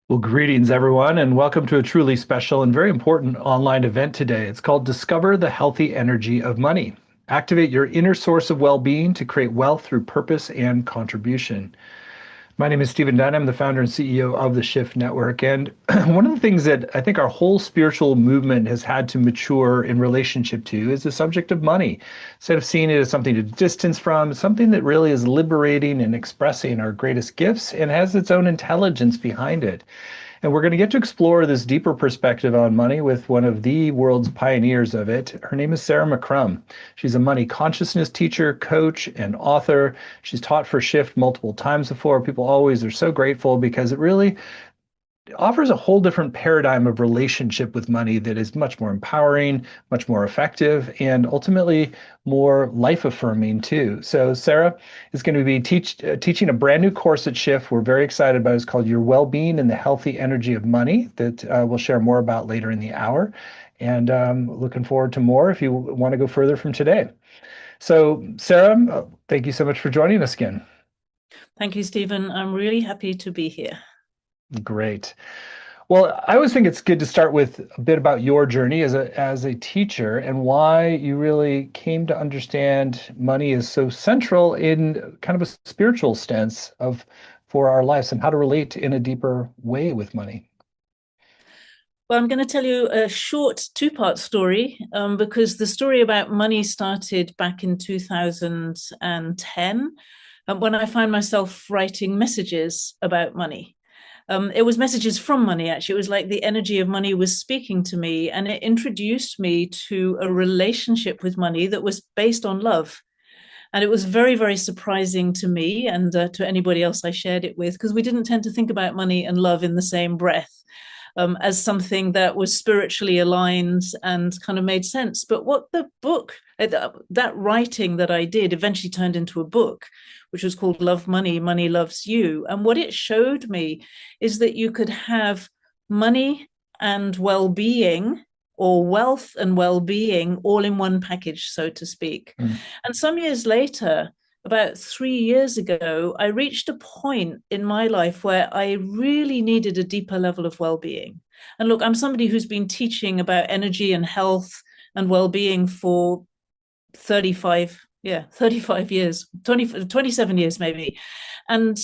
Well, greetings, everyone, and welcome to a truly special and very important online event today. It's called Discover the Healthy Energy of Money. Activate your inner source of well being to create wealth through purpose and contribution. My name is Stephen Dunn. I'm the founder and CEO of the Shift Network. And one of the things that I think our whole spiritual movement has had to mature in relationship to is the subject of money. Instead of seeing it as something to distance from, something that really is liberating and expressing our greatest gifts and has its own intelligence behind it. And we're going to get to explore this deeper perspective on money with one of the world's pioneers of it. Her name is Sarah McCrum. She's a money consciousness teacher, coach, and author. She's taught for Shift multiple times before. People always are so grateful because it really offers a whole different paradigm of relationship with money that is much more empowering, much more effective, and ultimately more life affirming too. So Sarah is going to be teaching a brand new course at Shift. We're very excited about it. It's called Your Wellbeing and the Healthy Energy of Money that we'll share more about later in the hour. And looking forward to more if you want to go further from today. So Sarah, thank you so much for joining us again. Thank you, Stephen. I'm really happy to be here. Great. Well, I always think it's good to start with a bit about your journey as a teacher and why you really came to understand money is so central in kind of a spiritual sense of for our lives and how to relate in a deeper way with money. Well, I'm going to tell you a short two-part story because the story about money started back in 2010 when I found myself writing messages about money. It was messages from money, actually. It was like the energy of money was speaking to me, and it introduced me to a relationship with money that was based on love. And it was very, very surprising to me and to anybody else I shared it with, because we didn't tend to think about money and love in the same breath. As something that was spiritually aligned and kind of made sense. But what the book, that writing that I did eventually turned into a book, which was called Love Money, Money Loves You. And what it showed me is that you could have money and well-being or wealth and well-being all in one package, so to speak. Mm. And some years later, about 3 years ago, I reached a point in my life where I really needed a deeper level of well-being. And look, I'm somebody who's been teaching about energy and health and well-being for 35 years, 27 years maybe. And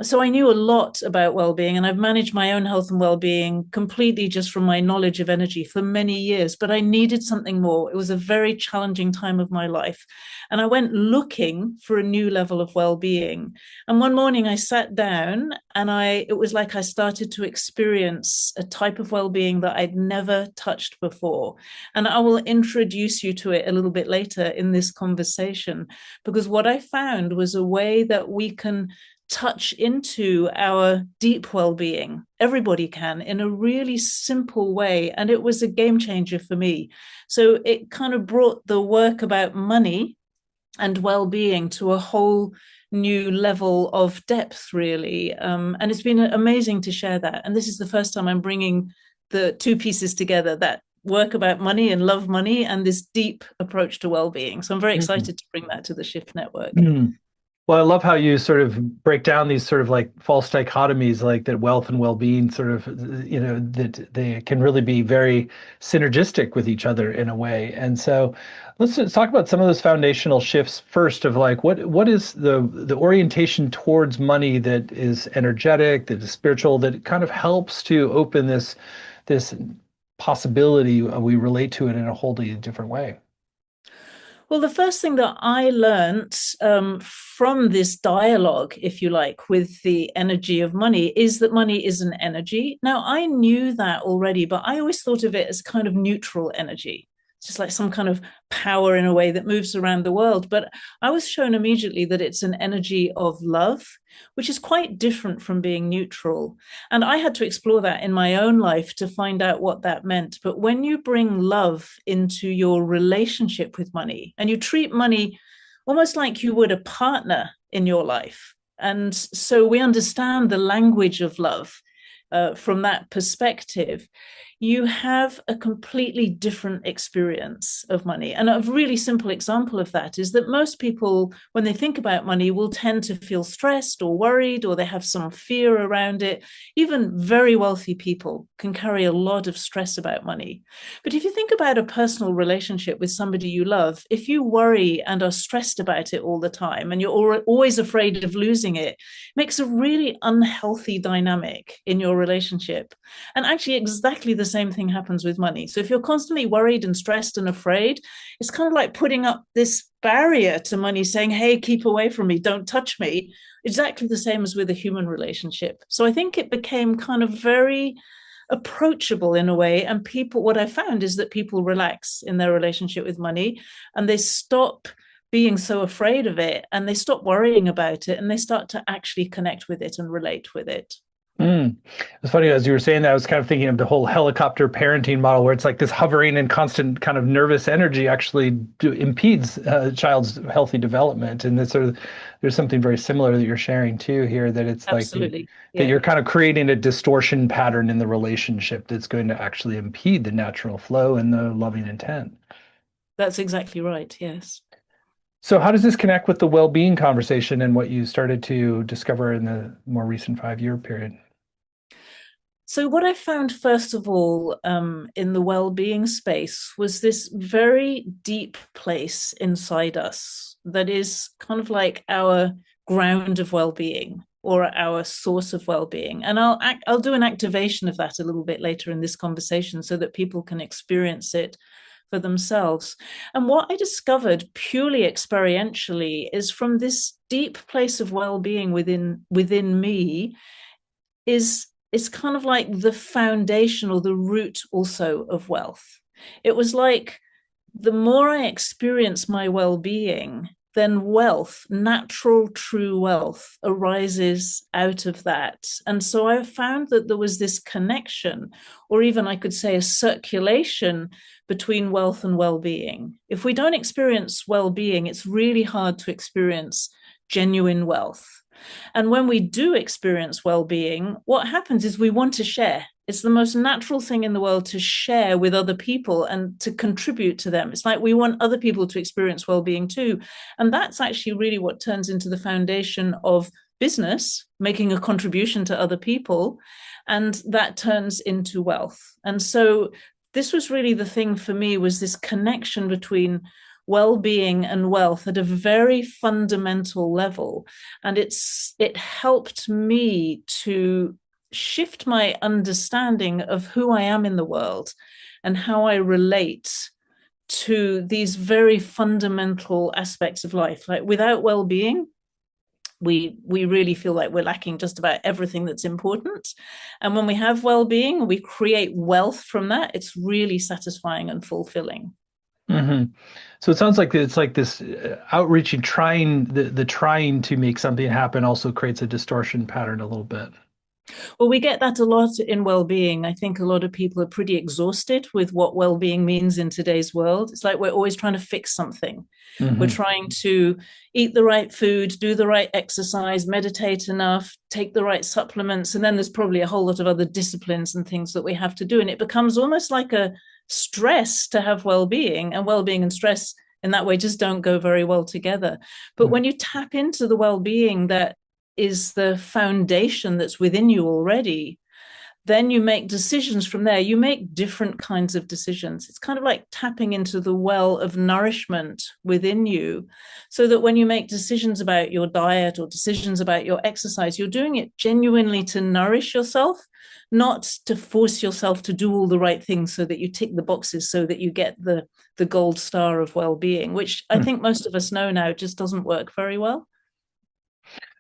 so I knew a lot about well-being, and I've managed my own health and well-being completely just from my knowledge of energy for many years, but I needed something more. It was a very challenging time of my life. And I went looking for a new level of well-being. And one morning I sat down and it was like I started to experience a type of well-being that I'd never touched before. And I will introduce you to it a little bit later in this conversation, because what I found was a way that we can touch into our deep well-being. Everybody can, in a really simple way. And it was a game changer for me. So it kind of brought the work about money and well-being to a whole new level of depth, really. And it's been amazing to share that. And this is the first time I'm bringing the two pieces together, that work about money and love money and this deep approach to well-being. So I'm very excited to bring that to the Shift Network. Mm. Well, I love how you sort of break down these sort of like false dichotomies, like that wealth and well-being sort of, that they can really be very synergistic with each other in a way. And so let's talk about some of those foundational shifts first of like what is the orientation towards money that is energetic, that is spiritual, that kind of helps to open this possibility we relate to it in a wholly different way. Well, the first thing that I learned from this dialogue, if you like, with the energy of money is that money is an energy. Now, I knew that already, but I always thought of it as kind of neutral energy. It's just like some kind of power in a way that moves around the world. But I was shown immediately that it's an energy of love, which is quite different from being neutral. And I had to explore that in my own life to find out what that meant. But when you bring love into your relationship with money and you treat money almost like you would a partner in your life, and so we understand the language of love from that perspective, you have a completely different experience of money. And a really simple example of that is that most people, when they think about money, will tend to feel stressed or worried, or they have some fear around it. Even very wealthy people can carry a lot of stress about money. But if you think about a personal relationship with somebody you love, if you worry and are stressed about it all the time and you're always afraid of losing it, it makes a really unhealthy dynamic in your relationship. And actually, exactly the same thing happens with money. So if you're constantly worried and stressed and afraid, it's kind of like putting up this barrier to money, saying, hey, keep away from me, don't touch me. Exactly the same as with a human relationship. So I think it became kind of very approachable in a way. And people, what I found is that people relax in their relationship with money, and they stop being so afraid of it, and they stop worrying about it, and they start to actually connect with it and relate with it. Mm. It's funny, as you were saying that, I was kind of thinking of the whole helicopter parenting model where it's like this hovering and constant kind of nervous energy actually impedes a child's healthy development. And it's sort of, there's something very similar that you're sharing too here, that it's like Absolutely. that Yeah, you're kind of creating a distortion pattern in the relationship that's going to actually impede the natural flow and the loving intent. that's exactly right. Yes. So how does this connect with the well-being conversation and what you started to discover in the more recent 5-year period? So, what I found, first of all, in the well being space was this very deep place inside us that is kind of like our ground of well being or our source of well being. And I'll do an activation of that a little bit later in this conversation so that people can experience it for themselves. And what I discovered purely experientially is from this deep place of well being within me is kind of like the foundation or the root also of wealth. It was like the more I experience my well-being, then wealth, natural, true wealth, arises out of that. And so I found that there was this connection, or even I could say a circulation between wealth and well-being. If we don't experience well-being, it's really hard to experience genuine wealth. And when we do experience well being, what happens is we want to share. It's the most natural thing in the world to share with other people and to contribute to them. It's like we want other people to experience well being too. And that's actually really what turns into the foundation of business, making a contribution to other people. And that turns into wealth. And so this was really the thing for me, was this connection between well-being and wealth at a very fundamental level. And it helped me to shift my understanding of who I am in the world and how I relate to these very fundamental aspects of life. Like without well-being, we really feel like we're lacking just about everything that's important. And when we have well-being, we create wealth from that. It's really satisfying and fulfilling. Hmm. So it sounds like it's like this outreaching, trying the trying to make something happen also creates a distortion pattern a little bit. Well, we get that a lot in well-being. I think a lot of people are pretty exhausted with what well-being means in today's world. It's like we're always trying to fix something. We're Hmm. trying to eat the right food, do the right exercise, meditate enough, take the right supplements, and then there's probably a whole lot of other disciplines and things that we have to do. And it becomes almost like a stress to have well-being, and well-being and stress in that way just don't go very well together. But when you tap into the well-being that is the foundation that's within you already, then you make decisions from there. You make different kinds of decisions. It's kind of like tapping into the well of nourishment within you, so that when you make decisions about your diet or decisions about your exercise, you're doing it genuinely to nourish yourself, not to force yourself to do all the right things so that you tick the boxes so that you get the gold star of well-being, which I think most of us know now just doesn't work very well.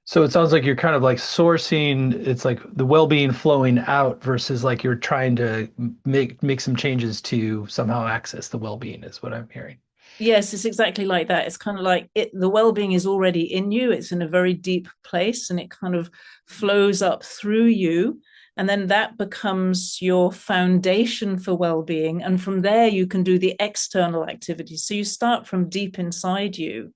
So it sounds like you're kind of like sourcing, it's like the well-being flowing out versus like you're trying to make some changes to somehow access the well-being is what I'm hearing. Yes, it's exactly like that. It's kind of like the well-being is already in you. It's in a very deep place and it kind of flows up through you. And then that becomes your foundation for well-being. And from there, you can do the external activities. So you start from deep inside you,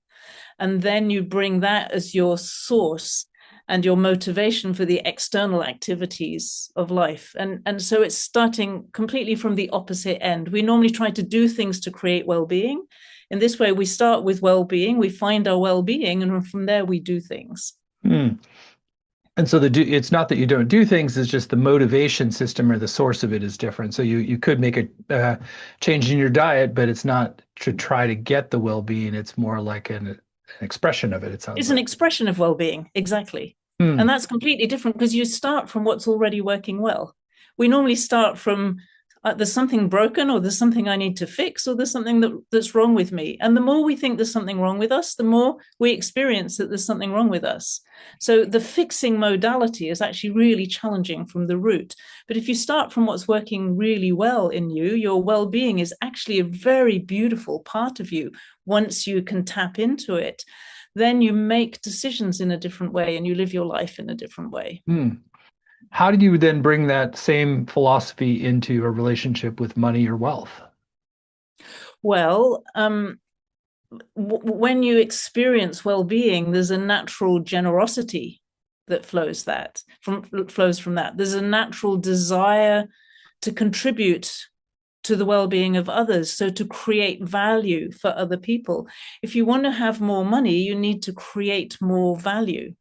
and then you bring that as your source. and your motivation for the external activities of life. And so it's starting completely from the opposite end. We normally try to do things to create well-being. In this way, we start with well-being, we find our well-being, and from there we do things. Hmm. And so it's not that you don't do things, it's just the motivation system or the source of it is different. So you could make a change in your diet, but it's not to try to get the well-being. It's more like an expression of it, it sounds It's an like. expression of well-being, exactly. And Hmm. that's completely different because you start from what's already working well. We normally start from there's something broken, or there's something I need to fix, or there's something that's wrong with me. And the more we think there's something wrong with us, the more we experience that there's something wrong with us. So the fixing modality is actually really challenging from the root. But if you start from what's working really well in you, your well-being is actually a very beautiful part of you once you can tap into it. Then you make decisions in a different way and you live your life in a different way. Hmm. How did you then bring that same philosophy into a relationship with money or wealth? Well, when you experience well-being, there's a natural generosity that flows from that. There's a natural desire to contribute to the well-being of others, so to create value for other people. If you want to have more money, you need to create more value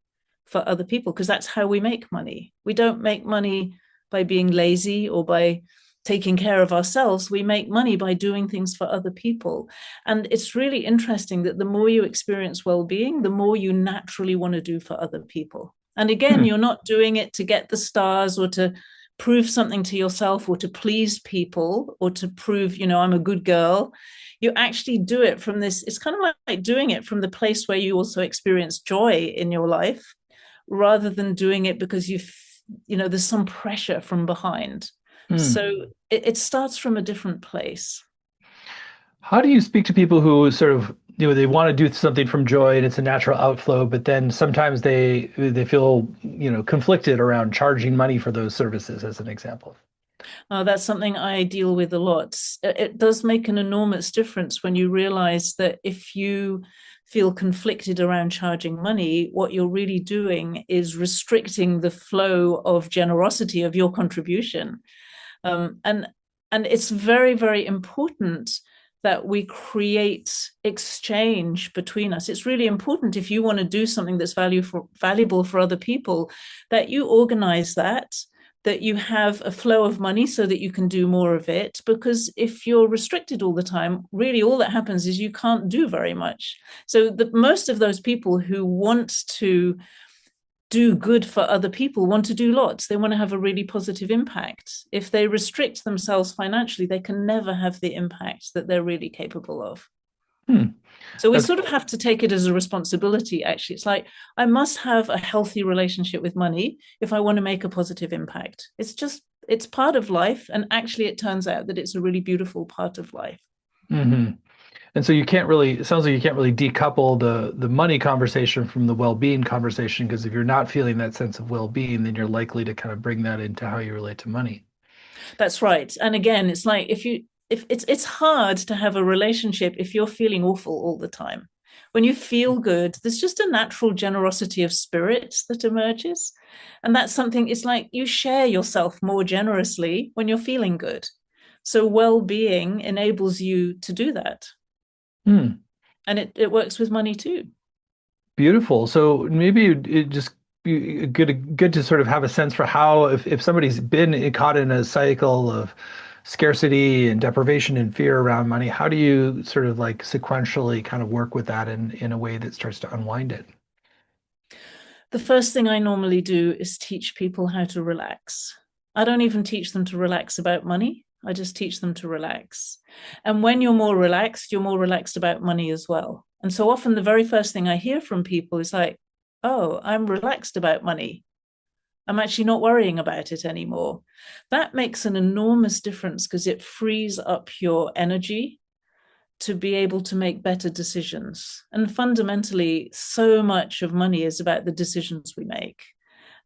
for other people, because that's how we make money. We don't make money by being lazy or by taking care of ourselves. We make money by doing things for other people. And it's really interesting that the more you experience well-being, the more you naturally want to do for other people. And again, Hmm. you're not doing it to get the stars or to prove something to yourself or to please people or to prove, I'm a good girl. You actually do it from this, it's kind of like doing it from the place where you also experience joy in your life, rather than doing it because there's some pressure from behind. Hmm. So it starts from a different place. How do you speak to people who sort of, they want to do something from joy and it's a natural outflow, but then sometimes they feel, conflicted around charging money for those services, as an example? That's something I deal with a lot. It does make an enormous difference when you realize that if you feel conflicted around charging money, what you're really doing is restricting the flow of generosity of your contribution. And it's very, very important that we create exchange between us. It's really important, if you want to do something that's valuable for other people, that you organize that you have a flow of money so that you can do more of it. Because if you're restricted all the time, really all that happens is you can't do very much. So most of those people who want to do good for other people want to do lots. They want to have a really positive impact. If they restrict themselves financially, they can never have the impact that they're really capable of. Hmm. So we That's sort of have to take it as a responsibility, actually. It's like, I must have a healthy relationship with money if I want to make a positive impact. It's part of life. And actually, it turns out that it's a really beautiful part of life. hmm. And so it sounds like you can't really decouple the money conversation from the well-being conversation, because if you're not feeling that sense of well-being, then you're likely to kind of bring that into how you relate to money. That's right. And again, it's like if it's hard to have a relationship if you're feeling awful all the time. When you feel good, there's just a natural generosity of spirit that emerges. And that's something, it's like you share yourself more generously when you're feeling good. So well-being enables you to do that. Hmm. And it works with money too. Beautiful. So maybe it just be good to sort of have a sense for how, if somebody's been caught in a cycle of scarcity and deprivation and fear around money, how do you sort of like sequentially kind of work with that in a way that starts to unwind it? The first thing I normally do is teach people how to relax. I don't even teach them to relax about money. I just teach them to relax. And when you're more relaxed about money as well. And so often the very first thing I hear from people is like, oh, I'm relaxed about money. I'm actually not worrying about it anymore. That makes an enormous difference because it frees up your energy to be able to make better decisions. And fundamentally, so much of money is about the decisions we make.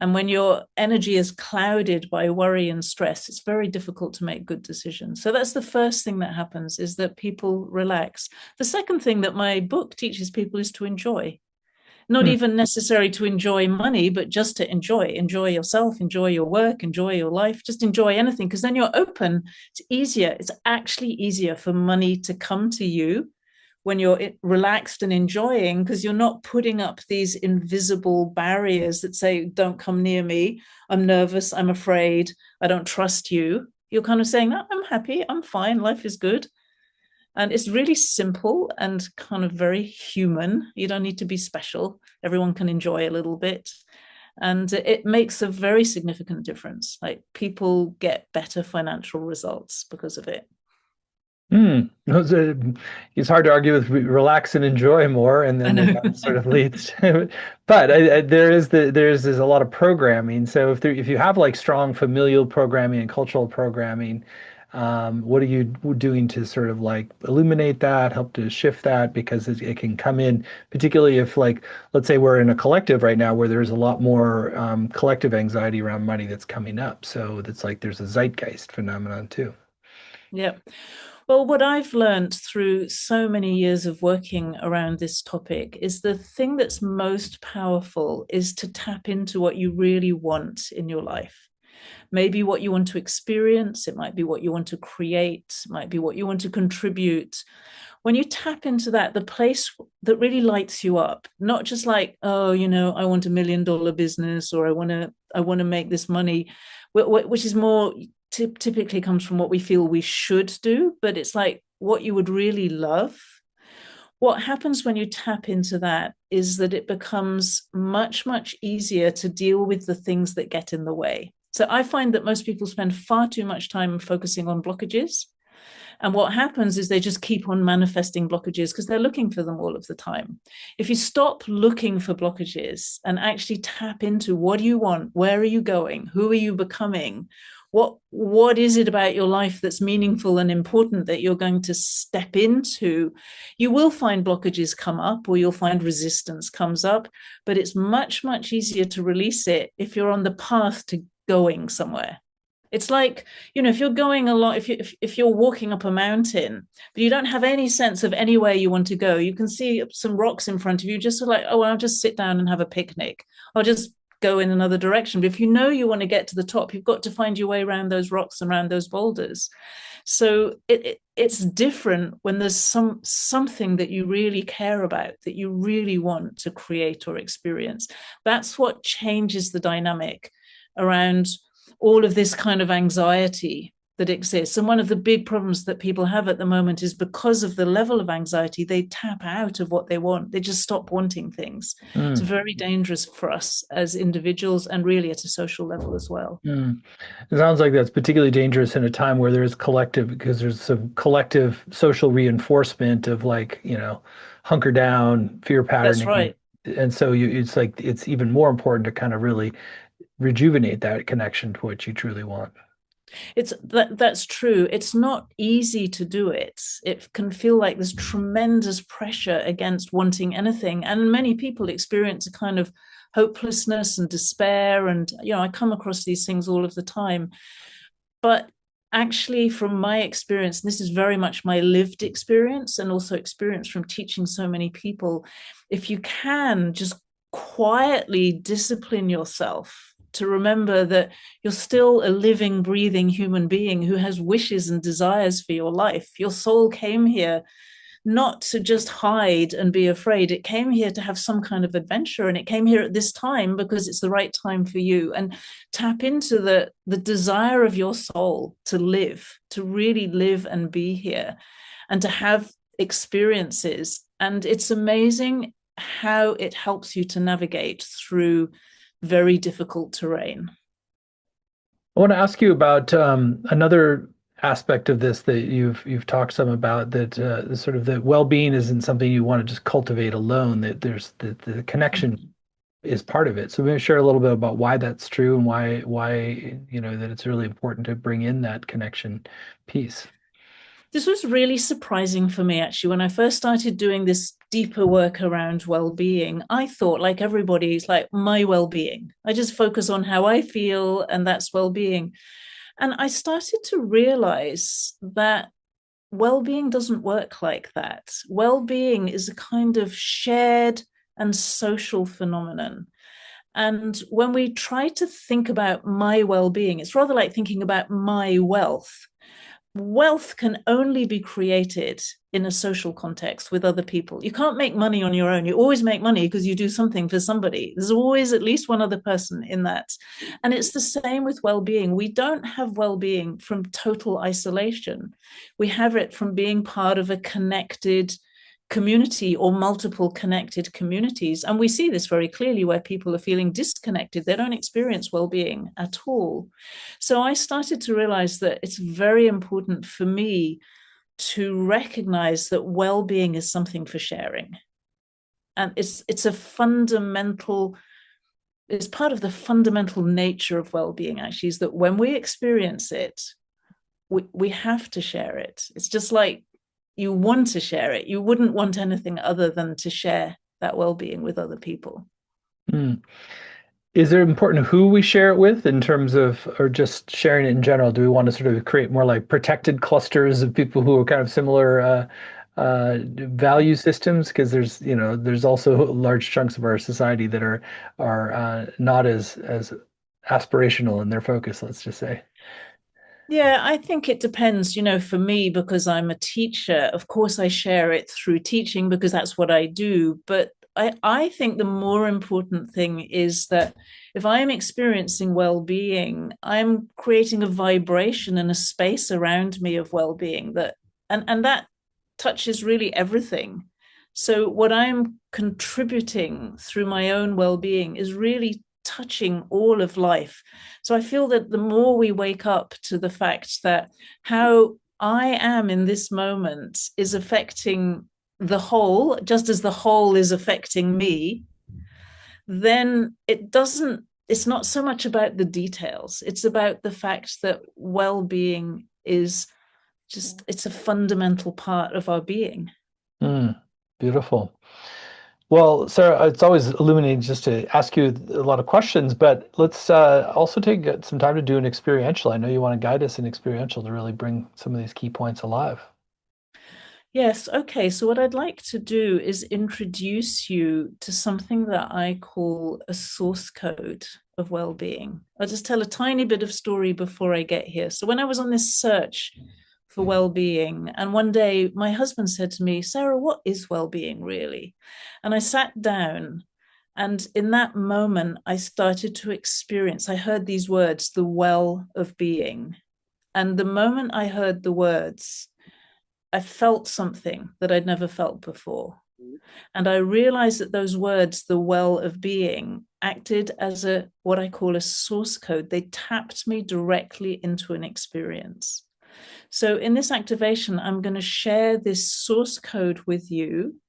And when your energy is clouded by worry and stress, it's very difficult to make good decisions. So that's the first thing that happens, is that people relax. The second thing that my book teaches people is to enjoy. not Hmm. even necessary to enjoy money, but just to enjoy yourself, enjoy your work, enjoy your life, just enjoy anything. Because then you're open. It's easier. It's actually easier for money to come to you when you're relaxed and enjoying, because you're not putting up these invisible barriers that say, don't come near me. I'm nervous. I'm afraid. I don't trust you. You're kind of saying, no, I'm happy. I'm fine. Life is good. And it's really simple and kind of very human. You don't need to be special. Everyone can enjoy a little bit. And it makes a very significant difference. Like, people get better financial results because of it. Hmm. It's hard to argue with relax and enjoy more, and I then know. that sort of leads to. But there's a lot of programming. So if you have like strong familial programming and cultural programming, what are you doing to sort of like illuminate that, help to shift that? Because it can come in, particularly if like let's say we're in a collective right now where there's a lot more collective anxiety around money that's coming up. So it's like there's a zeitgeist phenomenon too. Yeah. Well, what I've learned through so many years of working around this topic is the thing that's most powerful is to tap into what you really want in your life. Maybe what you want to experience, it might be what you want to create, it might be what you want to contribute. When you tap into that, the place that really lights you up, not just like, oh, I want $1 million business, or I want to make this money, which is more typically comes from what we feel we should do, but it's like what you would really love. What happens when you tap into that is that it becomes much, much easier to deal with the things that get in the way. So I find that most people spend far too much time focusing on blockages. And what happens is they just keep on manifesting blockages because they're looking for them all of the time. If you stop looking for blockages and actually tap into what do you want, where are you going, who are you becoming, what is it about your life that's meaningful and important that you're going to step into, you will find blockages come up, or you'll find resistance comes up, but it's much, much easier to release it if you're on the path to going somewhere. It's like, if you're going along, if you're walking up a mountain, but you don't have any sense of anywhere you want to go, you can see some rocks in front of you, just like, oh, I'll just sit down and have a picnic. I'll just go in another direction. But if you know you want to get to the top, you've got to find your way around those rocks and around those boulders. So it's different when there's something that you really care about, that you really want to create or experience. That's what changes the dynamic around all of this kind of anxiety that exists. And one of the big problems that people have at the moment is because of the level of anxiety, they tap out of what they want. They just stop wanting things. It's Mm. very dangerous for us as individuals, and really at a social level as well. Mm. It sounds like that's particularly dangerous in a time where there's collective, because there's some collective social reinforcement of like, hunker down, fear That's patterning. right. And so it's like it's even more important to kind of really rejuvenate that connection to what you truly want. That's true. It's not easy to do it. It can feel like there's tremendous pressure against wanting anything, and many people experience a kind of hopelessness and despair, and I come across these things all of the time. But actually, from my experience, this is very much my lived experience and also experience from teaching so many people, if you can just quietly discipline yourself to remember that you're still a living, breathing human being who has wishes and desires for your life. Your soul came here not to just hide and be afraid. It came here to have some kind of adventure, and it came here at this time because it's the right time for you. And tap into the desire of your soul to live, to really live and be here, and to have experiences. And it's amazing how it helps you to navigate through very difficult terrain. I want to ask you about another aspect of this that you've talked some about, that sort of the well-being isn't something you want to just cultivate alone, that there's the connection Mm-hmm. is part of it. So maybe share a little bit about why that's true, and why that it's really important to bring in that connection piece. This was really surprising for me, actually. When I first started doing this deeper work around well-being, I thought, like everybody, it's like my well-being. I just focus on how I feel, and that's well-being. And I started to realize that well-being doesn't work like that. Well-being is a kind of shared and social phenomenon. And when we try to think about my well-being, it's rather like thinking about my wealth. Wealth can only be created in a social context with other people. You can't make money on your own. You always make money because you do something for somebody. There's always at least one other person in that. And it's the same with well-being. We don't have well-being from total isolation. We have it from being part of a connected community or multiple connected communities. And we see this very clearly where people are feeling disconnected. They don't experience well-being at all. So I started to realize that it's very important for me to recognize that well-being is something for sharing. And it's a fundamental, it's part of the fundamental nature of well-being, actually, is that when we experience it, we have to share it. It's just like you want to share it. You wouldn't want anything other than to share that well-being with other people. Mm. Is it important who we share it with in terms of, or just sharing it in general? Do we want to sort of create more like protected clusters of people who are kind of similar value systems? Because there's also large chunks of our society that are not as aspirational in their focus, let's just say. Yeah, I think it depends. For me, because I'm a teacher, of course, I share it through teaching because that's what I do. But I think the more important thing is that if I am experiencing well-being, I'm creating a vibration and a space around me of well-being and that touches really everything. So what I'm contributing through my own well-being is really touching all of life. So I feel that the more we wake up to the fact that how I am in this moment is affecting the whole, just as the whole is affecting me, then it's not so much about the details. It's about the fact that well-being is it's a fundamental part of our being. Mm, beautiful. Well, Sarah, it's always illuminating just to ask you a lot of questions, but let's also take some time to do an experiential. I know you want to guide us in experiential to really bring some of these key points alive. Yes, okay. So, what I'd like to do is introduce you to something that I call a source code of well-being. I'll just tell a tiny bit of story before I get here. So, when I was on this search for well-being, and one day my husband said to me, Sarah, what is well-being really? And I sat down, and in that moment, I started to experience, I heard these words, the well of being. And the moment I heard the words, I felt something that I'd never felt before. And I realized that those words, the well of being, acted as what I call a source code. They tapped me directly into an experience. So in this activation, I'm going to share this source code with you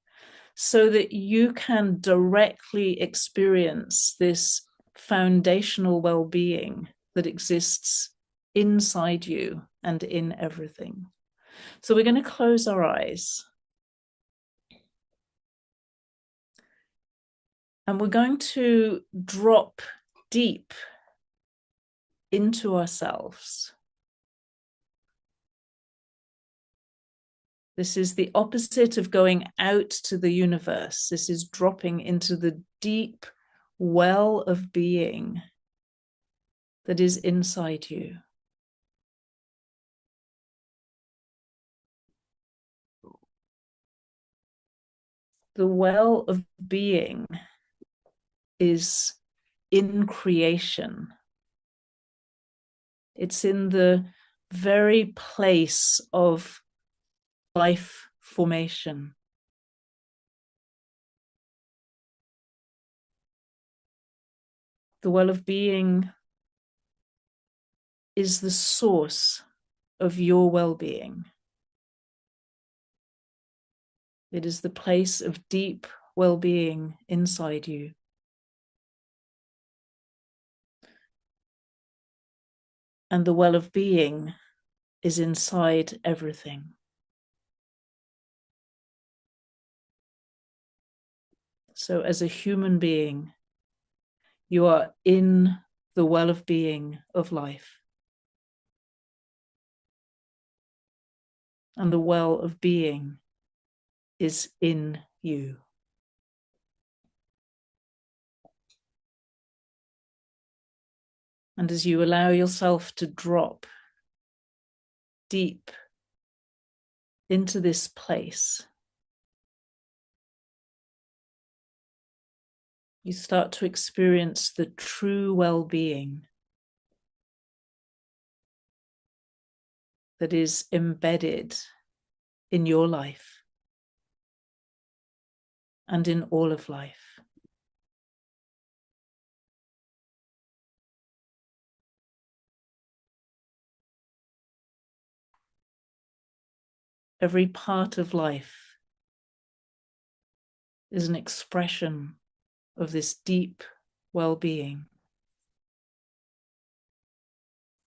so that you can directly experience this foundational well-being that exists inside you and in everything. So we're going to close our eyes. And we're going to drop deep into ourselves. This is the opposite of going out to the universe. This is dropping into the deep well of being that is inside you. The well of being is in creation. It's in the very place of life formation. The well of being is the source of your well-being. It is the place of deep well-being inside you. And the well of being is inside everything. So as a human being, you are in the well of being of life. And the well of being is in you. And as you allow yourself to drop deep into this place, you start to experience the true well-being that is embedded in your life and in all of life. Every part of life is an expression of this deep well-being.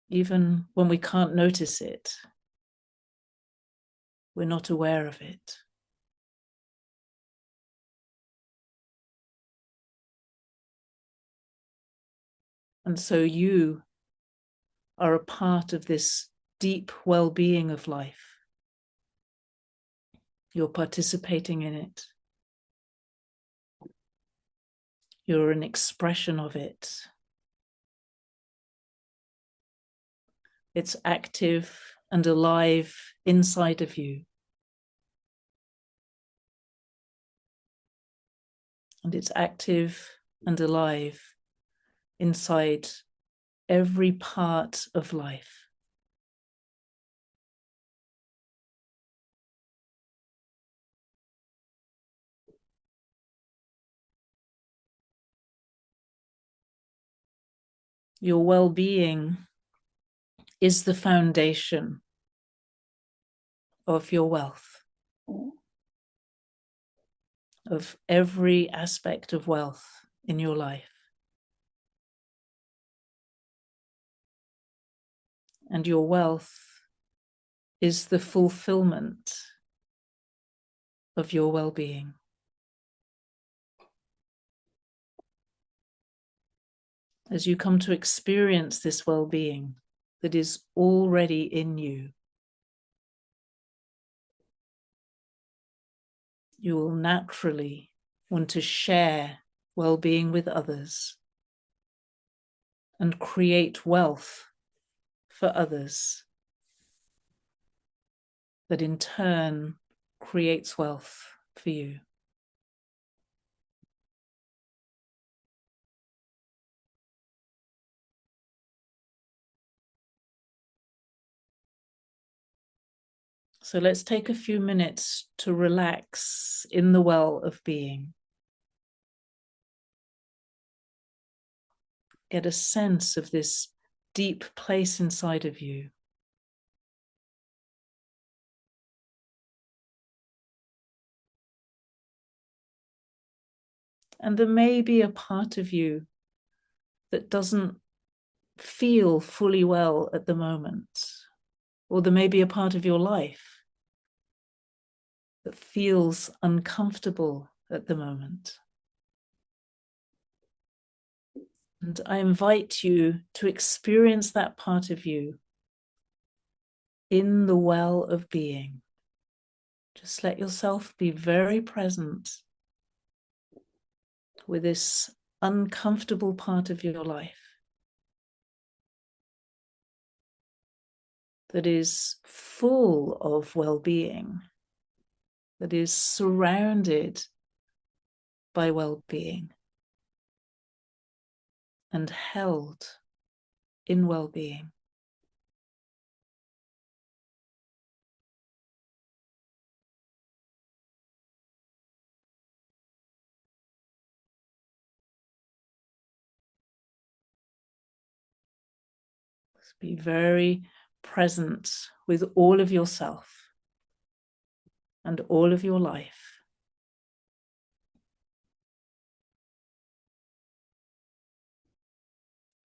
Even when we can't notice it, we're not aware of it. And so you are a part of this deep well-being of life. You're participating in it. You're an expression of it. It's active and alive inside of you. And it's active and alive inside every part of life. Your well-being is the foundation of your wealth, of every aspect of wealth in your life. And your wealth is the fulfillment of your well-being. As you come to experience this well-being that is already in you, you will naturally want to share well-being with others and create wealth for others that in turn creates wealth for you. So let's take a few minutes to relax in the well of being. Get a sense of this deep place inside of you. And there may be a part of you that doesn't feel fully well at the moment, or there may be a part of your life that feels uncomfortable at the moment. And I invite you to experience that part of you in the well of being. Just let yourself be very present with this uncomfortable part of your life that is full of well-being, that is surrounded by well-being and held in well-being. Just be very present with all of yourself and all of your life.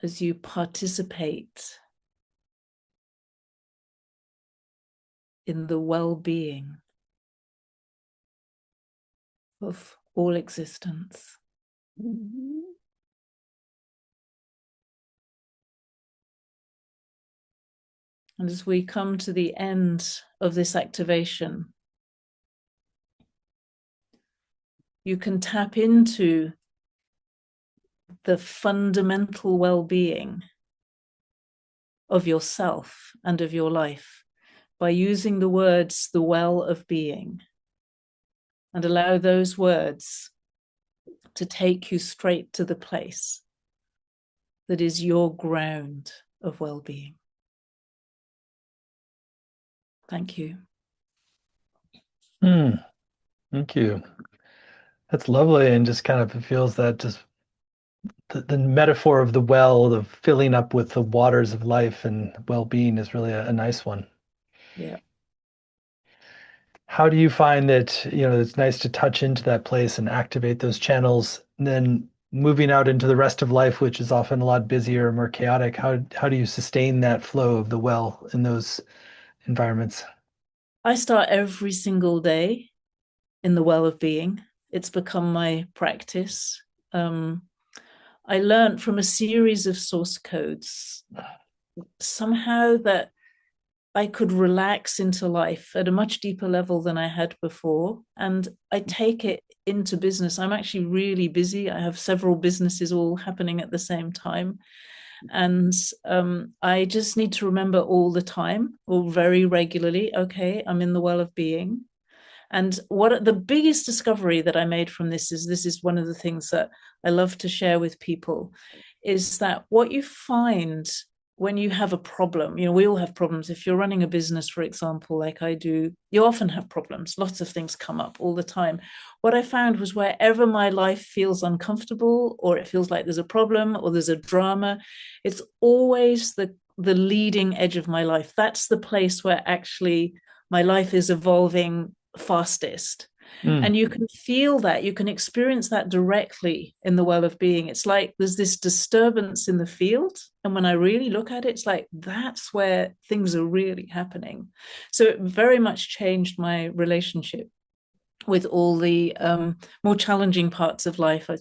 As you participate in the well-being of all existence. And as we come to the end of this activation, you can tap into the fundamental well-being of yourself and of your life by using the words, the well of being, and allow those words to take you straight to the place that is your ground of well-being. Thank you. Thank you. That's lovely, and just kind of feels that just the metaphor of the well, the filling up with the waters of life and well-being is really a nice one. Yeah. How do you find that, it's nice to touch into that place and activate those channels, and then moving out into the rest of life, which is often a lot busier, more chaotic? How do you sustain that flow of the well in those environments? I start every single day in the well of being. It's become my practice. I learned from a series of source codes somehow that I could relax into life at a much deeper level than I had before. And I take it into business. I'm actually really busy. I have several businesses all happening at the same time. And I just need to remember all the time or very regularly, okay, I'm in the well of being. And what the biggest discovery that I made from this is one of the things that I love to share with people, is that what you find when you have a problem, we all have problems. If you're running a business, for example, like I do, you often have problems. Lots of things come up all the time. What I found was wherever my life feels uncomfortable, or it feels like there's a problem or there's a drama, it's always the leading edge of my life. That's the place where actually my life is evolving fastest. And you can feel that, you can experience that directly in the well of being. It's like there's this disturbance in the field, and when I really look at it, it's like that's where things are really happening. So it very much changed my relationship with all the more challenging parts of life. I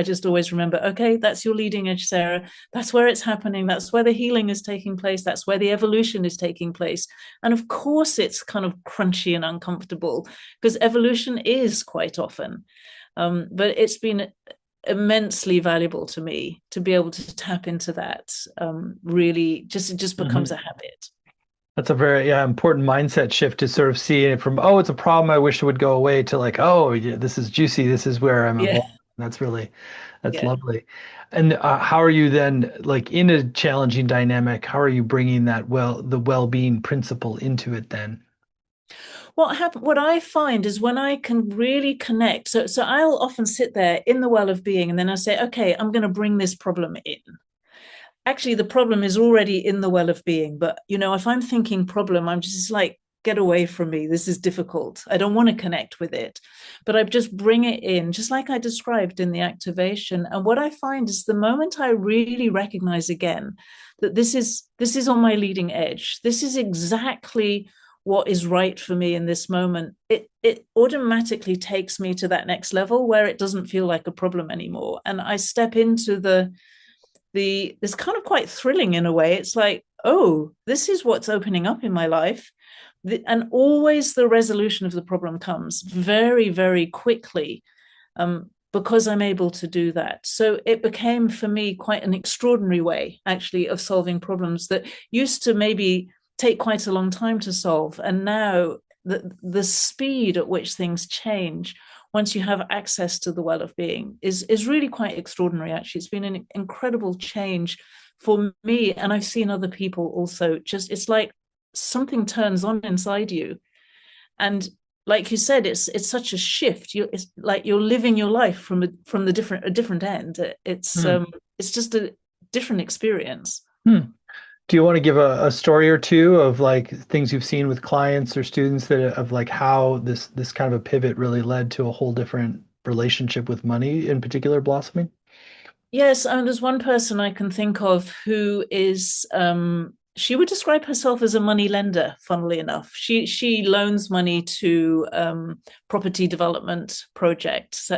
just always remember, okay, that's your leading edge, Sarah. That's where it's happening. That's where the healing is taking place. That's where the evolution is taking place. And of course, it's kind of crunchy and uncomfortable because evolution is quite often. But it's been immensely valuable to me to be able to tap into that. Really, it just becomes a habit. That's a very important mindset shift, to sort of see it from, oh, it's a problem, I wish it would go away, to like, oh, yeah, this is juicy. This is where I'm Yeah. evolving. That's Yeah. lovely. And how are you then, like in a challenging dynamic, how are you bringing the well-being principle into it then? What I find is when I can really connect, so I'll often sit there in the well of being, and then I say, okay, I'm going to bring this problem in. Actually, the problem is already in the well of being, but if I'm thinking problem, I'm just like, get away from me, this is difficult, I don't want to connect with it. But I just bring it in, just like I described in the activation. And what I find is the moment I really recognize again that this is on my leading edge, this is exactly what is right for me in this moment, it automatically takes me to that next level where it doesn't feel like a problem anymore. And I step into this kind of quite thrilling in a way. It's like, oh, this is what's opening up in my life. And always the resolution of the problem comes very, very quickly, because I'm able to do that. So it became for me quite an extraordinary way, actually, of solving problems that used to maybe take quite a long time to solve. And now the speed at which things change once you have access to the well of being is really quite extraordinary. Actually, it's been an incredible change for me, and I've seen other people also. Just, it's like something turns on inside you, and like you said, it's such a shift. It's like you're living your life from a different end. It's just a different experience. Do you want to give a story or two of like things you've seen with clients or students, that of like how this kind of a pivot really led to a whole different relationship with money in particular blossoming? Yes, and there's one person I can think of who is she would describe herself as a money lender, funnily enough. She loans money to property development projects.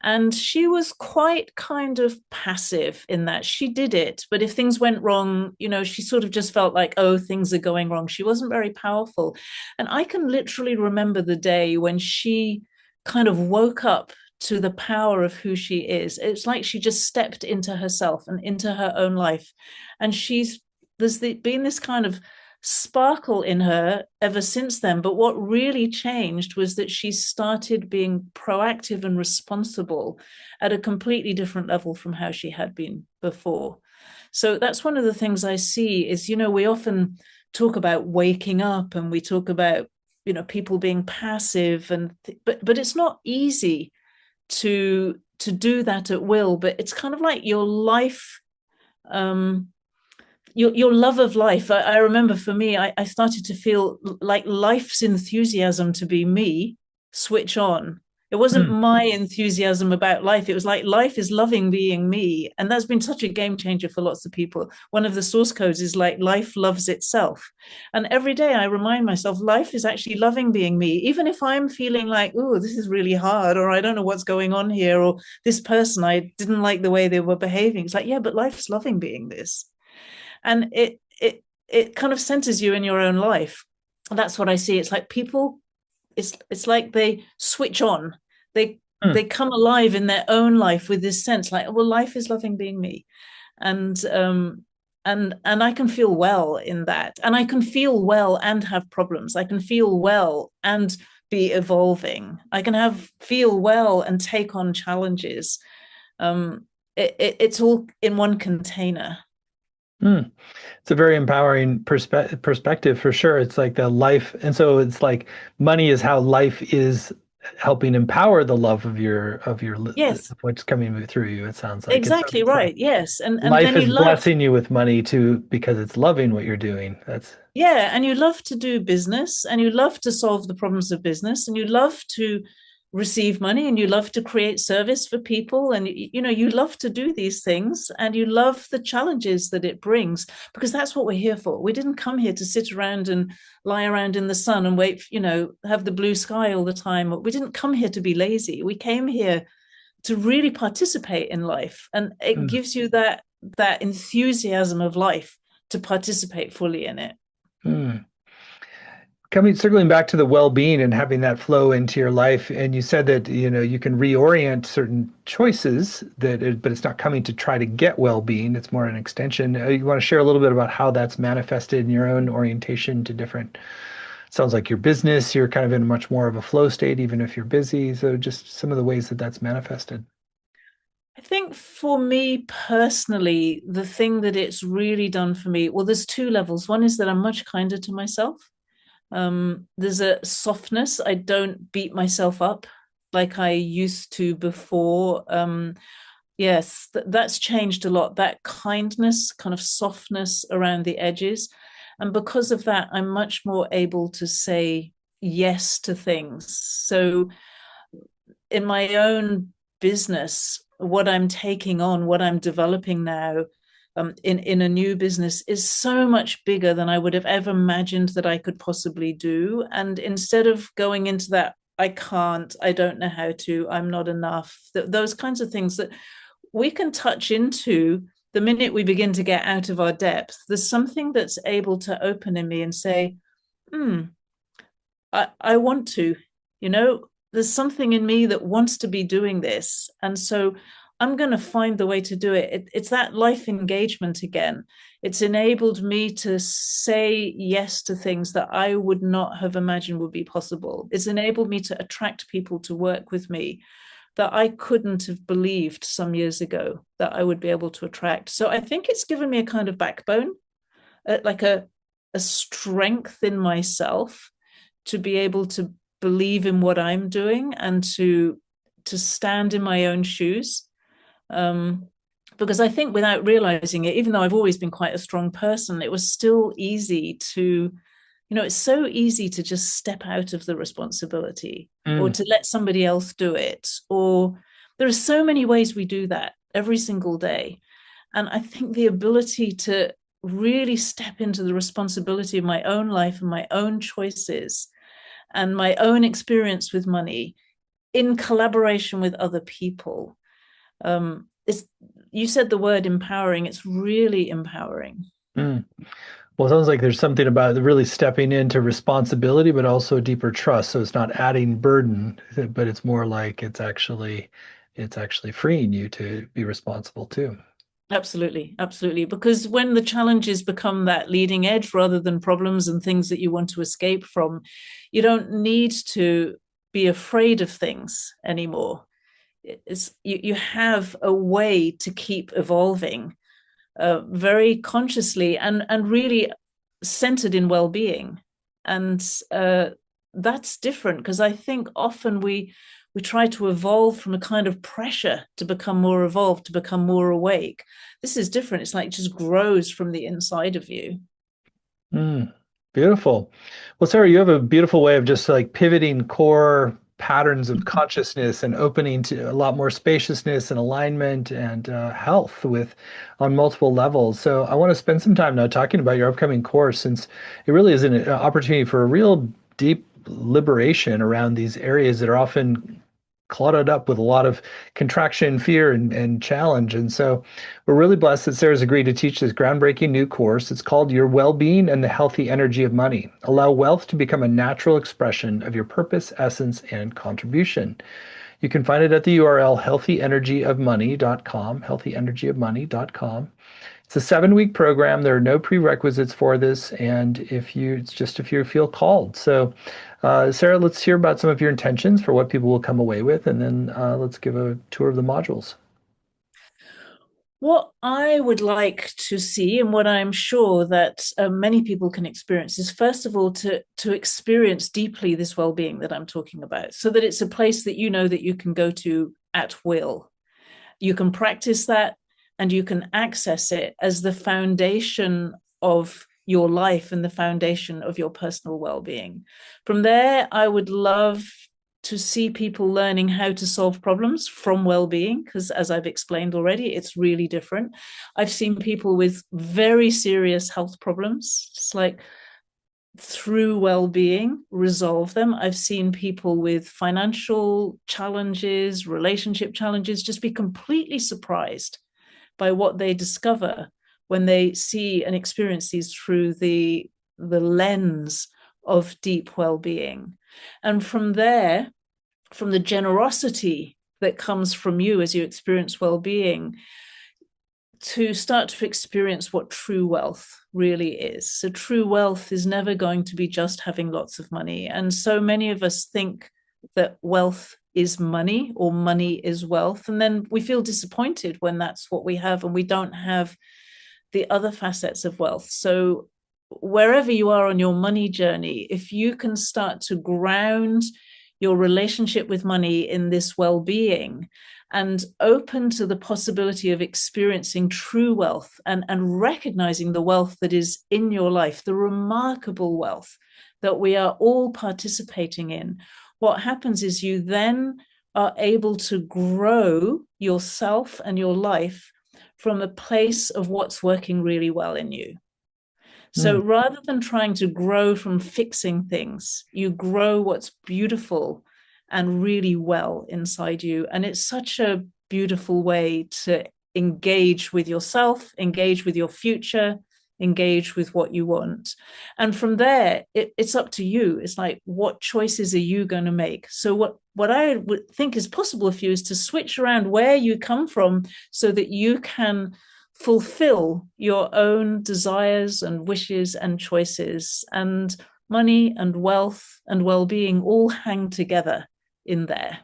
And she was quite kind of passive in that she did it. But if things went wrong, she sort of just felt like, oh, things are going wrong. She wasn't very powerful. And I can literally remember the day when she kind of woke up to the power of who she is. It's like she just stepped into herself and into her own life. And she's been this kind of sparkle in her ever since then. But what really changed was that she started being proactive and responsible at a completely different level from how she had been before. So that's one of the things I see is, we often talk about waking up, and we talk about, people being passive, but it's not easy to do that at will. But it's kind of like your life, your love of life. I remember for me, I started to feel like life's enthusiasm to be me switch on. It wasn't Mm. my enthusiasm about life. It was like life is loving being me. And that's been such a game changer for lots of people. One of the source codes is like life loves itself. And every day I remind myself, life is actually loving being me. Even if I'm feeling like, oh, this is really hard, or I don't know what's going on here, or this person, I didn't like the way they were behaving. It's like, yeah, but life's loving being this. And it kind of centers you in your own life. And that's what I see. It's like people, it's like they switch on. They Mm. they come alive in their own life with this sense, like, well, life is loving being me. And I can feel well in that. And I can feel well and have problems. I can feel well and be evolving. I can feel well and take on challenges. It's all in one container. Mm. It's a very empowering perspective for sure. It's like the life, and so it's like money is how life is helping empower the love of Yes, of what's coming through you. It sounds like it's exactly like right. Yes. And life then you is love, blessing you with money too because it's loving what you're doing. That's yeah, and you love to do business, and you love to solve the problems of business, and you love to receive money, and you love to create service for people, and you love to do these things, and you love the challenges that it brings, because that's what we're here for. We didn't come here to sit around and lie around in the sun and wait, have the blue sky all the time. We didn't come here to be lazy. We came here to really participate in life, and it mm, gives you that enthusiasm of life to participate fully in it. mm. Circling back to the well-being and having that flow into your life, and you said that you can reorient certain choices but it's not coming to try to get well-being. It's more an extension. You want to share a little bit about how that's manifested in your own orientation to different. Sounds like your business, you're kind of in much more of a flow state, even if you're busy. So just some of the ways that that's manifested. I think for me personally, the thing that it's really done for me, well, there's two levels. One is that I'm much kinder to myself. There's a softness. I don't beat myself up like I used to before. Yes, that's changed a lot. That kindness, kind of softness around the edges. And because of that, I'm much more able to say yes to things. So in my own business, what I'm taking on, what I'm developing now, in a new business is so much bigger than I would have ever imagined that I could possibly do. And instead of going into that, I can't, I don't know how to, I'm not enough, those kinds of things that we can touch into the minute we begin to get out of our depth, there's something that's able to open in me and say, I want to, there's something in me that wants to be doing this. And so I'm going to find the way to do it. It's that life engagement again. It's enabled me to say yes to things that I would not have imagined would be possible. It's enabled me to attract people to work with me that I couldn't have believed some years ago that I would be able to attract. So I think it's given me a kind of backbone, like a strength in myself to be able to believe in what I'm doing and to stand in my own shoes. Because I think without realizing it, even though I've always been quite a strong person, it was still easy to, it's so easy to just step out of the responsibility or Mm, to let somebody else do it. Or there are so many ways we do that every single day. And I think the ability to really step into the responsibility of my own life and my own choices and my own experience with money in collaboration with other people. It's, you said the word empowering, it's really empowering. mm. Well, it sounds like there's something about really stepping into responsibility, but also deeper trust. So it's not adding burden, but it's more like it's actually freeing you to be responsible too. Absolutely, absolutely. Because when the challenges become that leading edge rather than problems and things that you want to escape from, you don't need to be afraid of things anymore. You have a way to keep evolving very consciously and really centered in well-being. And that's different because I think often we try to evolve from a kind of pressure to become more evolved, to become more awake. This is different. It's like it just grows from the inside of you. Mm, beautiful. Well, Sarah, you have a beautiful way of just like pivoting core patterns of consciousness and opening to a lot more spaciousness and alignment and health with on multiple levels. So I want to spend some time now talking about your upcoming course, since it really is an opportunity for a real deep liberation around these areas that are often cluttered up with a lot of contraction, fear, and challenge. And so we're really blessed that Sarah's agreed to teach this groundbreaking new course. It's called Your Well-Being and the Healthy Energy of Money. Allow wealth to become a natural expression of your purpose, essence, and contribution. You can find it at the URL healthyenergyofmoney.com, healthyenergyofmoney.com. It's a 7-week program. There are no prerequisites for this, and it's just if you feel called. So, Sarah, let's hear about some of your intentions for what people will come away with, and then let's give a tour of the modules. What I would like to see, and what I'm sure that many people can experience, is first of all to experience deeply this well-being that I'm talking about, so that it's a place that you know that you can go to at will. You can practice that, and you can access it as the foundation of your life and the foundation of your personal well-being. From there, I would love to see people learning how to solve problems from well-being, because as I've explained already, it's really different. I've seen people with very serious health problems, just like through well-being resolve them. I've seen people with financial challenges, relationship challenges, just be completely surprised by what they discover when they see and experience these through the lens of deep well-being. And from there, from the generosity that comes from you as you experience well-being, to start to experience what true wealth really is. So true wealth is never going to be just having lots of money. And so many of us think that wealth is money or money is wealth. And then we feel disappointed when that's what we have and we don't have the other facets of wealth. So wherever you are on your money journey, if you can start to ground your relationship with money in this well-being and open to the possibility of experiencing true wealth and recognizing the wealth that is in your life, the remarkable wealth that we are all participating in, what happens is you then are able to grow yourself and your life from a place of what's working really well in you. So Mm. rather than trying to grow from fixing things, you grow what's beautiful and really well inside you. And it's such a beautiful way to engage with yourself, engage with your future, engage with what you want. And from there, it's up to you. It's like, what choices are you going to make? So what I would think is possible for you is to switch around where you come from so that you can fulfill your own desires and wishes and choices. And money and wealth and well-being all hang together in there.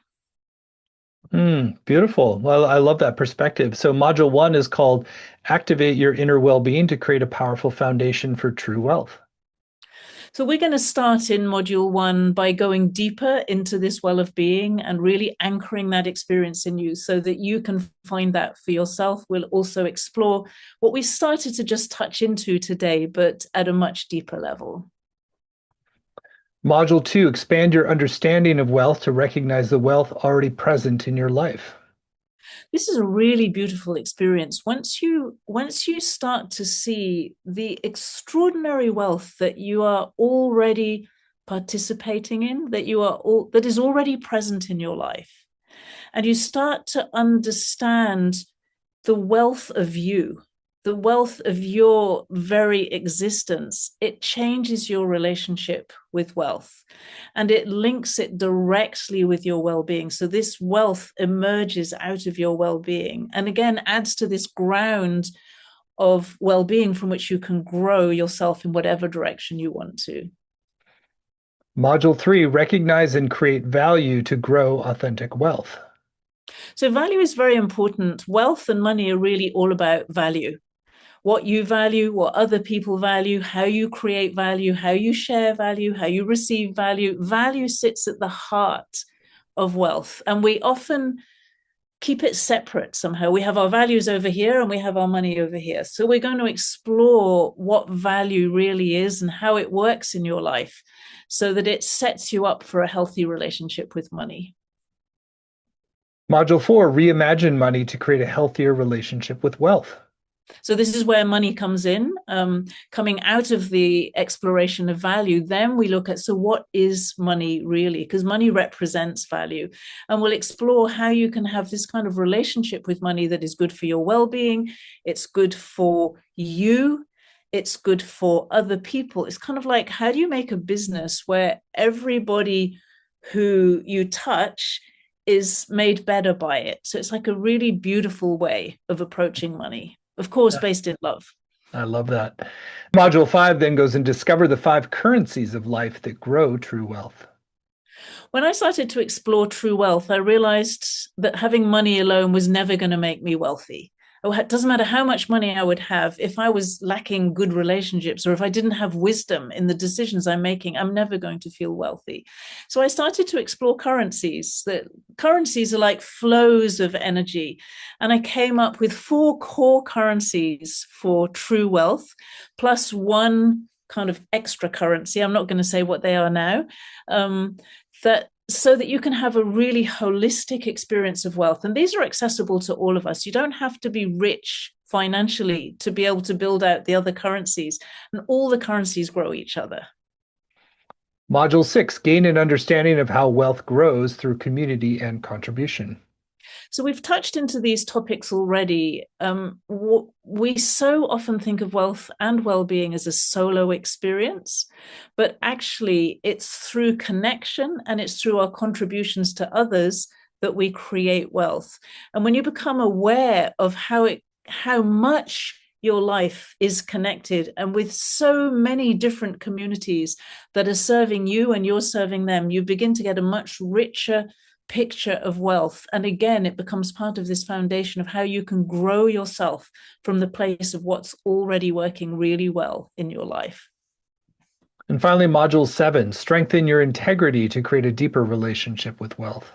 Beautiful. Well, I love that perspective. So, module one is called Activate Your Inner Well-Being to Create a Powerful Foundation for True Wealth. So we're going to start in module one by going deeper into this well of being and really anchoring that experience in you so that you can find that for yourself. We'll also explore what we started to just touch into today, but at a much deeper level. Module two, expand your understanding of wealth to recognize the wealth already present in your life. This is a really beautiful experience. Once you start to see the extraordinary wealth that you are already participating in, that is already present in your life, and you start to understand the wealth of you. the wealth of your very existence, it changes your relationship with wealth and it links it directly with your well-being. So this wealth emerges out of your well-being and again adds to this ground of well-being from which you can grow yourself in whatever direction you want to. Module 3, recognize and create value to grow authentic wealth. So value is very important. Wealth and money are really all about value. What you value, what other people value, how you create value, how you share value, how you receive value. Value sits at the heart of wealth. And we often keep it separate somehow. We have our values over here and we have our money over here. So we're going to explore what value really is and how it works in your life so that it sets you up for a healthy relationship with money. Module 4, reimagine money to create a healthier relationship with wealth. So this is where money comes in, coming out of the exploration of value. Then we look at, so what is money really? Because money represents value. And we'll explore how you can have this kind of relationship with money that is good for your well-being. It's good for you. It's good for other people. It's kind of like, how do you make a business where everybody who you touch is made better by it? So it's like a really beautiful way of approaching money. Of course, based in love. I love that. Module 5 then goes and discover the 5 currencies of life that grow true wealth. When I started to explore true wealth, I realized that having money alone was never going to make me wealthy. It doesn't matter how much money I would have. If I was lacking good relationships or if I didn't have wisdom in the decisions I'm making, I'm never going to feel wealthy. So I started to explore currencies. That currencies are like flows of energy. And I came up with 4 core currencies for true wealth, plus one kind of extra currency. I'm not going to say what they are now. So that you can have a really holistic experience of wealth. And these are accessible to all of us. You don't have to be rich financially to be able to build out the other currencies. And all the currencies grow each other. Module 6, gain an understanding of how wealth grows through community and contribution. So we've touched into these topics already. We so often think of wealth and well-being as a solo experience, but actually it's through connection and it's through our contributions to others that we create wealth. And when you become aware of how much your life is connected and with so many different communities that are serving you and you're serving them, you begin to get a much richer picture of wealth. And again, it becomes part of this foundation of how you can grow yourself from the place of what's already working really well in your life. And finally, module 7, strengthen your integrity to create a deeper relationship with wealth.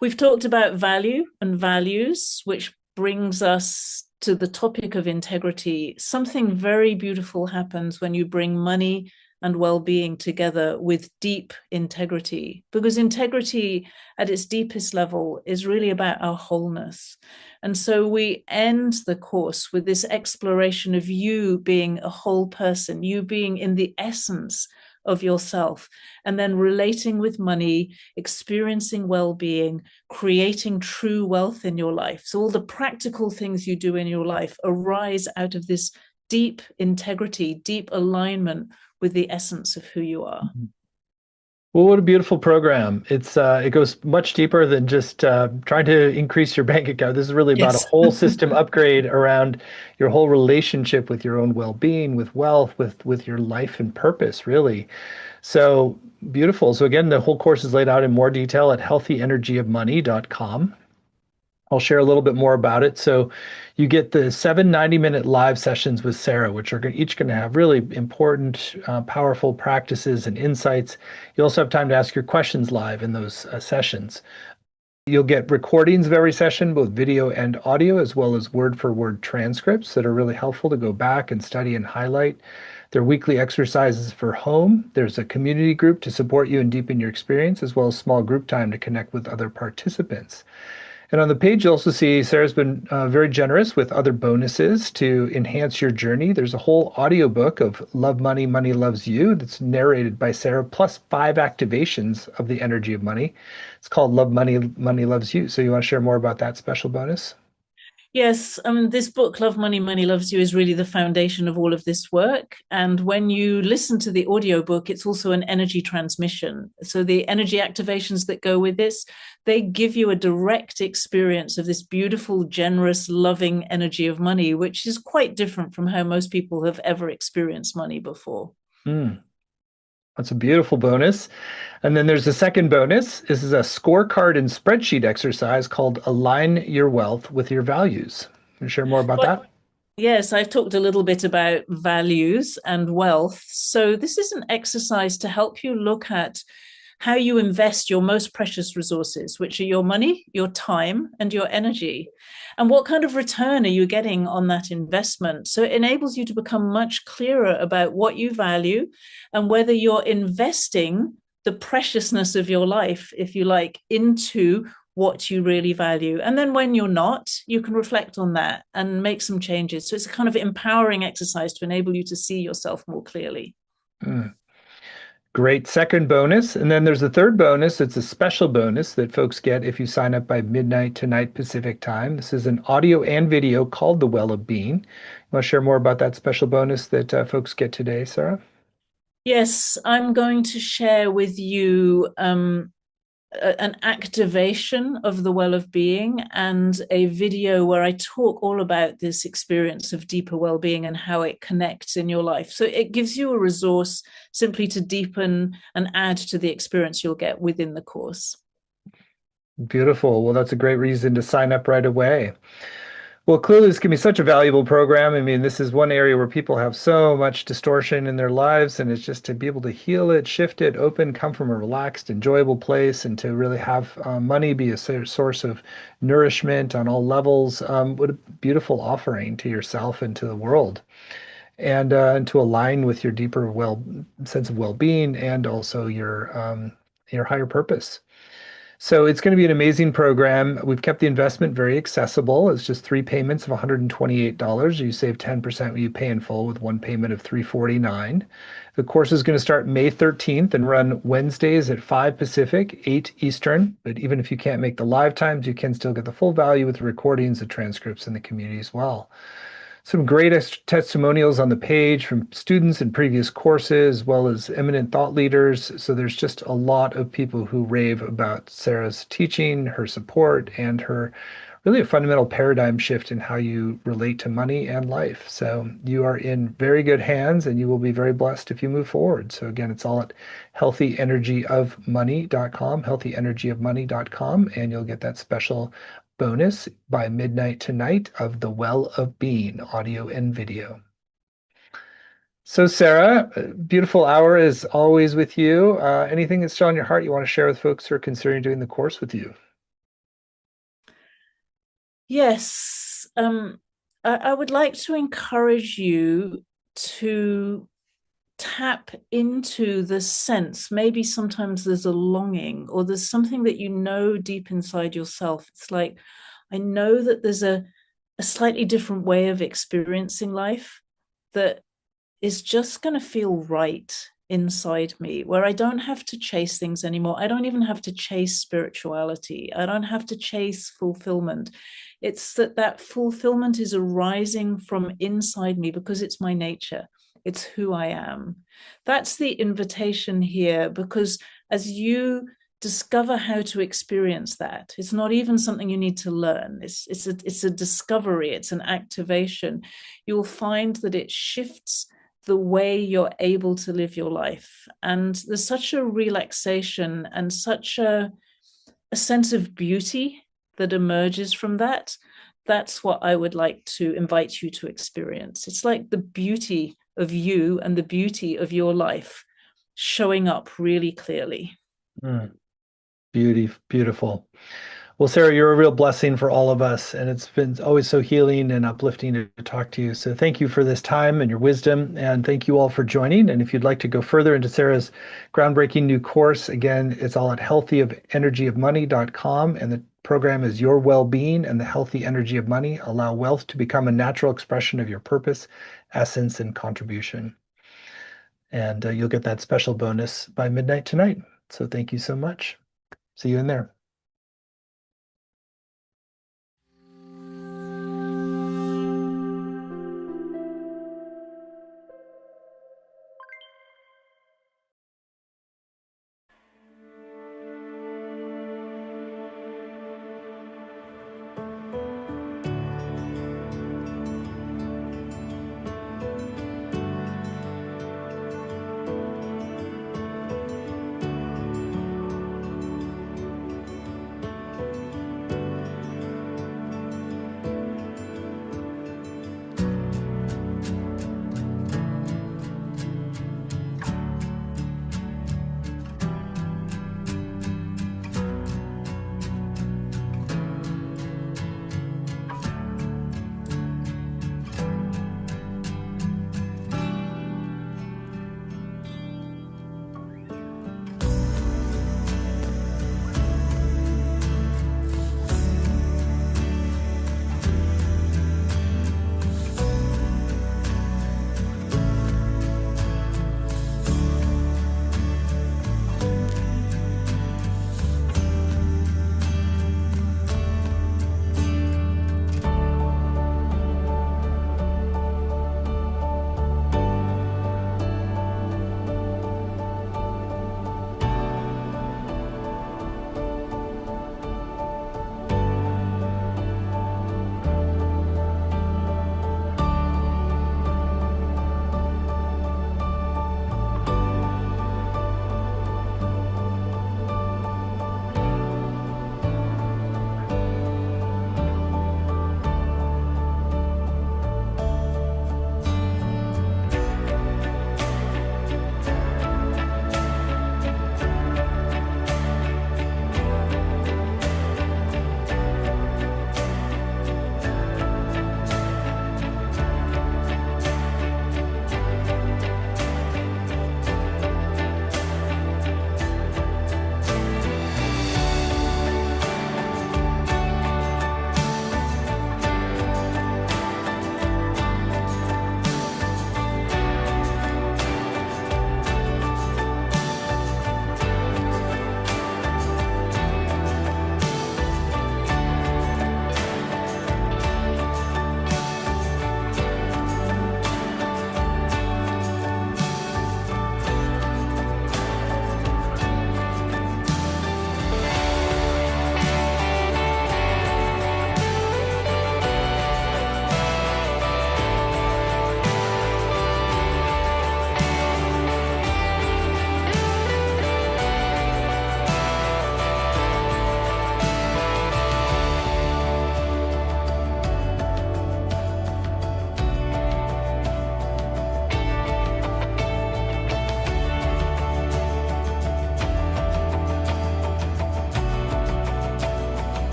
We've talked about value and values, which brings us to the topic of integrity. Something very beautiful happens when you bring money and well-being together with deep integrity, because integrity at its deepest level is really about our wholeness. And so we end the course with this exploration of you being a whole person, you being in the essence of yourself, and then relating with money, experiencing well-being, creating true wealth in your life. So all the practical things you do in your life arise out of this deep integrity, deep alignment with the essence of who you are. Well, what a beautiful program. It goes much deeper than just trying to increase your bank account. This is really about a whole system upgrade around your whole relationship with your own well-being, with wealth, with your life and purpose, really. So beautiful. So again, the whole course is laid out in more detail at healthyenergyofmoney.com. I'll share a little bit more about it. So you get the 7 90-minute live sessions with Sarah, which are each going to have really important, powerful practices and insights. You also have time to ask your questions live in those sessions. You'll get recordings of every session, both video and audio, as well as word-for-word transcripts that are really helpful to go back and study and highlight. There are weekly exercises for home. There's a community group to support you and deepen your experience, as well as small group time to connect with other participants. And on the page, you'll also see Sarah's been very generous with other bonuses to enhance your journey. There's a whole audiobook of Love Money, Money Loves You that's narrated by Sarah, plus 5 activations of the energy of money. It's called Love Money, Money Loves You. So you want to share more about that special bonus? Yes, this book, Love Money, Money Loves You, is really the foundation of all of this work. And when you listen to the audiobook, it's also an energy transmission. So the energy activations that go with this, they give you a direct experience of this beautiful, generous, loving energy of money, which is quite different from how most people have ever experienced money before. Mm, that's a beautiful bonus. And then there's a second bonus. This is a scorecard and spreadsheet exercise called Align Your Wealth with Your Values. Can you share more about But that? yes, I've talked a little bit about values and wealth. So, this is an exercise to help you look at how you invest your most precious resources, which are your money, your time, and your energy. And what kind of return are you getting on that investment? So, it enables you to become much clearer about what you value and whether you're investing the preciousness of your life, if you like, into what you really value. And then when you're not, you can reflect on that and make some changes. So it's a kind of empowering exercise to enable you to see yourself more clearly. Mm. Great second bonus. And then there's a third bonus. It's a special bonus that folks get if you sign up by midnight tonight Pacific time. This is an audio and video called The Well of Being. You want to share more about that special bonus that folks get today, Sarah? Yes, I'm going to share with you an activation of the well of being and a video where I talk all about this experience of deeper well-being and how it connects in your life. So it gives you a resource simply to deepen and add to the experience you'll get within the course. Beautiful. Well, that's a great reason to sign up right away. Well, clearly, this can be such a valuable program. I mean, this is one area where people have so much distortion in their lives, and it's just to be able to heal it, shift it, open, come from a relaxed, enjoyable place, and to really have money be a source of nourishment on all levels. What a beautiful offering to yourself and to the world, and to align with your deeper sense of well-being and also your higher purpose. So it's going to be an amazing program. We've kept the investment very accessible. It's just three payments of $128. You save 10% when you pay in full with one payment of $349. The course is going to start May 13th and run Wednesdays at 5 Pacific, 8 Eastern. But even if you can't make the live times, you can still get the full value with the recordings, the transcripts, and the community as well. Some great testimonials on the page from students in previous courses, as well as eminent thought leaders. So there's just a lot of people who rave about Sarah's teaching, her support, and her really a fundamental paradigm shift in how you relate to money and life. So you are in very good hands and you will be very blessed if you move forward. So again, it's all at healthyenergyofmoney.com, healthyenergyofmoney.com, and you'll get that special bonus by midnight tonight of The Well of Being, audio and video. So, Sarah, beautiful hour is always with you. Anything that's still on your heart you want to share with folks who are considering doing the course with you? Yes, I would like to encourage you to tap into the sense. Maybe sometimes there's a longing or there's something that you know deep inside yourself. It's like, I know that there's a slightly different way of experiencing life that is just going to feel right inside me, where I don't have to chase things anymore. I don't even have to chase spirituality. I don't have to chase fulfillment. It's that fulfillment is arising from inside me because it's my nature. It's who I am. That's the invitation here, because as you discover how to experience that, it's not even something you need to learn. It's a discovery, it's an activation. You'll find that it shifts the way you're able to live your life. And there's such a relaxation and such a sense of beauty that emerges from that. That's what I would like to invite you to experience. It's like the beauty of you and the beauty of your life showing up really clearly. Mm, beautiful. Well, Sarah, you're a real blessing for all of us, and it's been always so healing and uplifting to talk to you. So thank you for this time and your wisdom, and thank you all for joining. And if you'd like to go further into Sarah's groundbreaking new course, again, it's all at healthyenergyofmoney.com, and the program is Your Well-Being and the Healthy Energy of Money. Allow wealth to become a natural expression of your purpose, essence, and contribution. And you'll get that special bonus by midnight tonight. So thank you so much. See you in there.